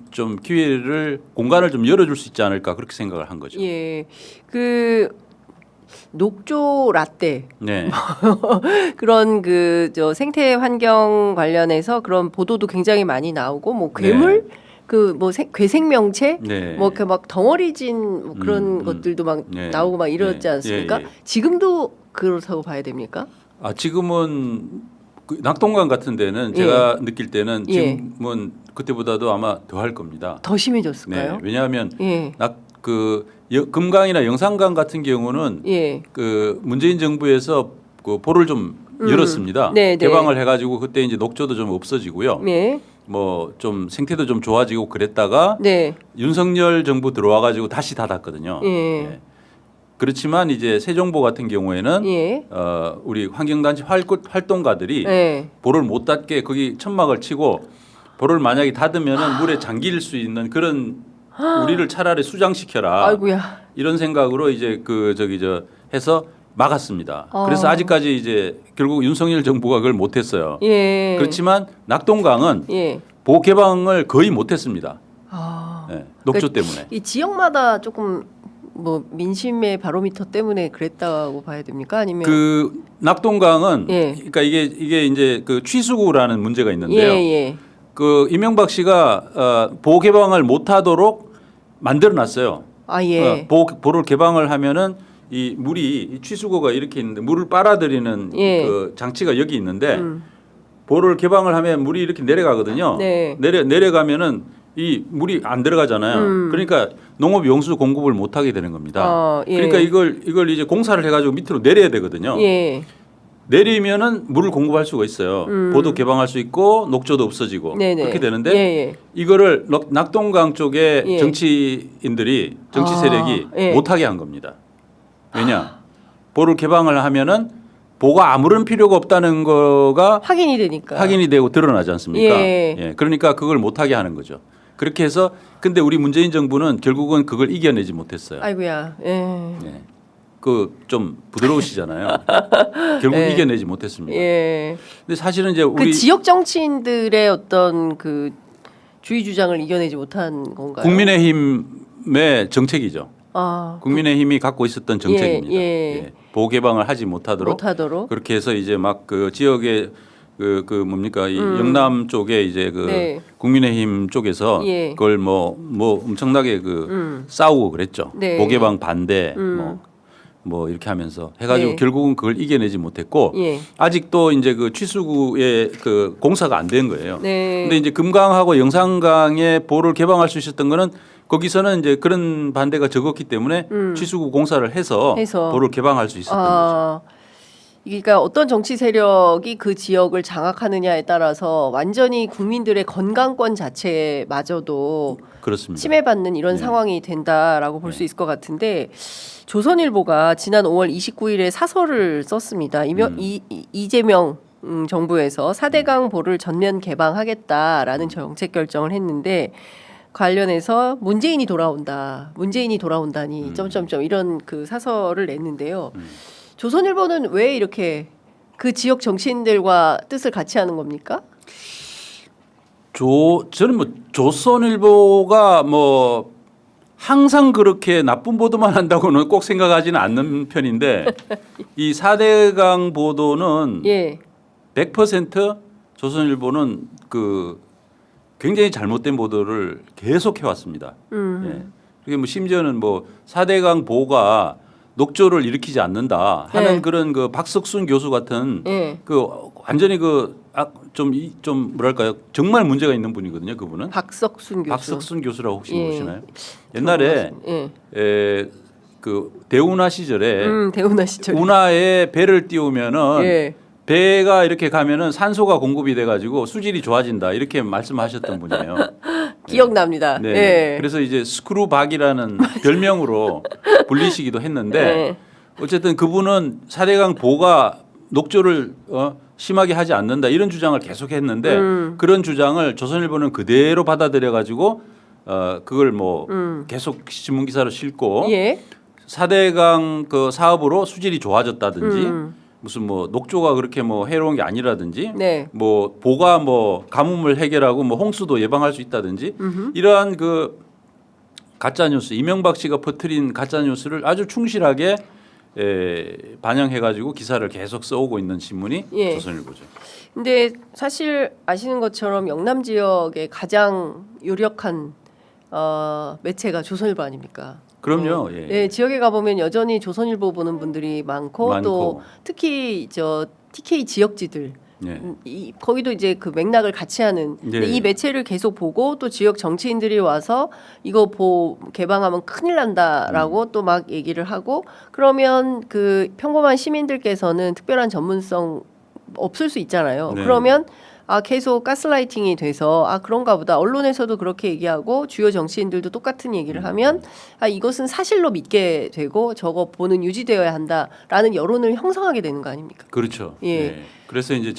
좀 기회를 공간을 좀 열어줄 수 있지 않을까 그렇게 생각을 한 거죠. 예, 그 녹조 라떼 네. 그런 그 저 생태 환경 관련해서 그런 보도도 굉장히 많이 나오고 뭐 괴물 그 뭐 괴생명체 네. 뭐 그 막 덩어리진 뭐 그런 음. 것들도 막 네. 나오고 막 이러지 네. 않습니까? 예, 예. 지금도 그렇다고 봐야 됩니까? 아 지금은 그 낙동강 같은 데는 제가 느낄 때는 지금은 그때보다도 아마 더 할 겁니다. 더 심해졌을까요? 네. 왜냐하면 예. 금강이나 영산강 같은 경우는 예. 그 문재인 정부에서 그 보를 좀 열었습니다. 네, 네. 개방을 해가지고 그때 이제 녹조도 좀 없어지고요. 예. 뭐 좀 생태도 좀 좋아지고 그랬다가 네. 윤석열 정부 들어와가지고 다시 닫았거든요. 예. 예. 그렇지만 이제 세종보 같은 경우에는 예. 우리 환경단체 활동가들이 예. 보를 못 닫게 거기 천막을 치고 보를 만약에 닫으면은 물에 잠길 수 있는 그런 우리를 차라리 수장시켜라. 아이고야. 이런 생각으로 이제 해서 막았습니다. 그래서 아직까지 이제 결국 윤석열 정부가 그걸 못했어요. 예. 그렇지만 낙동강은 예. 보호 개방을 거의 못했습니다. 아. 네, 녹조 그러니까 때문에. 이 지역마다 조금 뭐 민심의 바로미터 때문에 그랬다고 봐야 됩니까? 아니면 그 낙동강은 예. 그러니까 이게 이제 그 취수구라는 문제가 예, 있는데요. 예. 그 이명박 씨가 보호 개방을 못하도록 만들어놨어요. 아, 예. 보를 개방을 하면은 이 물이 이 취수구가 이렇게 있는데 물을 빨아들이는 예. 그 장치가 여기 있는데 보를 개방을 하면 물이 이렇게 내려가거든요. 네. 내려가면은 이 물이 안 들어가잖아요. 그러니까 농업 용수 공급을 못 하게 되는 겁니다. 예. 그러니까 이걸 이제 공사를 해가지고 밑으로 내려야 되거든요. 예. 내리면은 물을 공급할 수가 있어요. 보도 개방할 수 있고 녹조도 없어지고 네네. 그렇게 되는데 예, 예. 이거를 낙동강 쪽에 예. 정치인들이 정치 세력이 예. 못하게 한 겁니다. 왜냐? 보를 개방을 하면은 보가 아무런 필요가 없다는 거가 확인이 되니까. 확인이 되고 드러나지 않습니까? 예. 그러니까 그걸 못하게 하는 거죠. 그렇게 해서 근데 우리 문재인 정부는 결국은 그걸 이겨내지 못했어요. 아이고야. 예. 예. 그 좀 부드러우시잖아요. 결국 예. 이겨내지 못했습니다. 예. 근데 사실은 이제 그 우리 지역 정치인들의 어떤 그 주의 주장을 이겨내지 못한 건가요? 국민의힘의 정책이죠. 아, 국민의힘이 갖고 있었던 정책입니다. 예. 보호 개방을 하지 못하도록 못하도록. 그렇게 해서 이제 막 그 지역의 그 뭡니까 이 영남 쪽에 이제 그 네. 국민의힘 쪽에서 예. 그걸 뭐 엄청나게 싸우고 그랬죠. 네. 보호 개방 반대 뭐 이렇게 하면서 해가지고 네. 결국은 그걸 이겨내지 못했고 예. 아직도 이제 그 취수구의 그 공사가 안 된 거예요. 네. 근데 이제 금강하고 영산강의 보를 개방할 수 있었던 거는 거기서는 이제 그런 반대가 적었기 때문에 취수구 공사를 해서 보를 개방할 수 있었던 거죠. 그러니까 어떤 정치 세력이 그 지역을 장악하느냐에 따라서 완전히 국민들의 건강권 자체마저도 그렇습니다. 침해받는 이런 네. 상황이 된다라고 볼 수 있을 것 같은데 조선일보가 지난 5월 29일에 사설을 썼습니다. 이재명 정부에서 4대강 보를 전면 개방하겠다라는 정책 결정을 했는데 관련해서 문재인이 돌아온다니 점점점 이런 그 사설을 냈는데요. 조선일보는 왜 이렇게 그 지역 정치인들과 뜻을 같이 하는 겁니까? 저는 뭐 조선일보가 뭐 항상 그렇게 나쁜 보도만 한다고는 꼭 생각하지는 않는 편인데 이 4대강 보도는 예. 100% 조선일보는 그 굉장히 잘못된 보도를 계속 해왔습니다. 예. 그게 뭐 심지어는 뭐 4대강 보가 녹조를 일으키지 않는다 하는 네. 그런 그 박석순 교수 같은 예. 그 완전히 좀 뭐랄까요 정말 문제가 있는 분이거든요. 그분은 박석순 교수. 박석순 교수라고 혹시 예. 모르시나요? 옛날에 그 대운하 시절에 대운하 시절. 운하에 배를 띄우면은 예. 배가 이렇게 가면은 산소가 공급이 돼가지고 수질이 좋아진다 이렇게 말씀하셨던 분이에요. 기억납니다. 네. 예. 그래서 이제 스크루박이라는 별명으로 불리시기도 했는데 네. 어쨌든 그분은 4대강 보가 녹조를 심하게 하지 않는다 이런 주장을 계속했는데 그런 주장을 조선일보는 그대로 받아들여 가지고 그걸 뭐 계속 신문 기사로 싣고 예. 4대강 그 사업으로 수질이 좋아졌다든지 무슨 뭐 녹조가 그렇게 뭐 해로운 게 아니라든지 네. 뭐 보가 뭐 가뭄을 해결하고 뭐 홍수도 예방할 수 있다든지 이러한 그 가짜 뉴스 이명박 씨가 퍼뜨린 가짜 뉴스를 아주 충실하게 반영해가지고 기사를 계속 써오고 있는 신문이 예. 조선일보죠. 근데 사실 아시는 것처럼 영남 지역의 가장 유력한 매체가 조선일보 아닙니까? 그럼요. 네. 예. 네, 지역에 가보면 여전히 조선일보 보는 분들이 많고 또 특히 저 TK 지역지들 예. 거기도 이제 그 맥락을 같이 하는 근데 예. 이 매체를 계속 보고 또 지역 정치인들이 와서 이거 개방하면 큰일 난다라고 또 막 얘기를 하고 그러면 그 평범한 시민들께서는 특별한 전문성 없을 수 있잖아요. 네. 그러면 계속 가스라이팅이 돼서 그런가 보다. 언론에서도 그렇게 얘기하고 주요 정치인들도 똑같은 얘기를 하면 이것은 사실로 믿게 되고 저거 보는 유지되어야 한다라는 여론을 형성하게 되는 거 아닙니까? 그렇죠. 예. 예. 그래서 이제